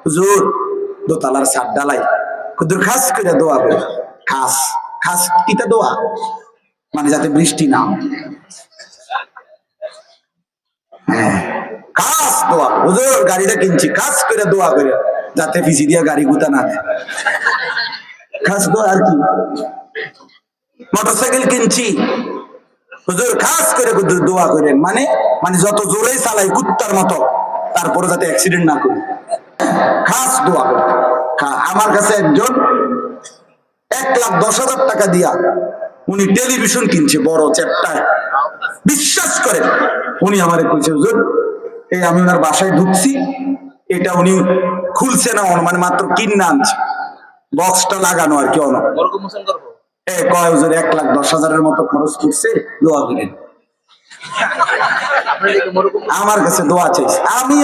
হুজুর দোতলার ছাদ ঢালাই, হুজুর খাস করে দোয়া করে। খাস খাস কিটা দোয়া মানে যাতে বৃষ্টি না হয়। হ্যাঁ, খাস দোয়া। হুজুর গাড়িটা কিনছি, খাস করে দোয়া করে যাতে পিছি দিয়া গাড়ি গুতা না দেয়। খাস দোয়া আর কি। মোটরসাইকেল কিনছি, হুজুর খাস করে দোয়া করেন, মানে মানে যত জোরেই চালাই কুত্তার মতো, তারপরে যাতে অ্যাক্সিডেন্ট না করি। খাস দোয়া করে। আমার কাছে একজন 1,10,000 টাকা দিয়া উনি টেলিভিশন কিনছে, বড় চ্যাপ্টার। বিশ্বাস করেন, উনি আমারে কইছে হুজুর এই আমি ওনার বাসায় ঢুকছি, এটা উনি খুলছে না, মানে মাত্র কিনে আনছে, বক্সটা লাগানো আর কি। কয় হুজুর 1,10,000 মতো খরচ করছে, দোয়া করেন। আমার কাছে দোয়া চাইছে। আমি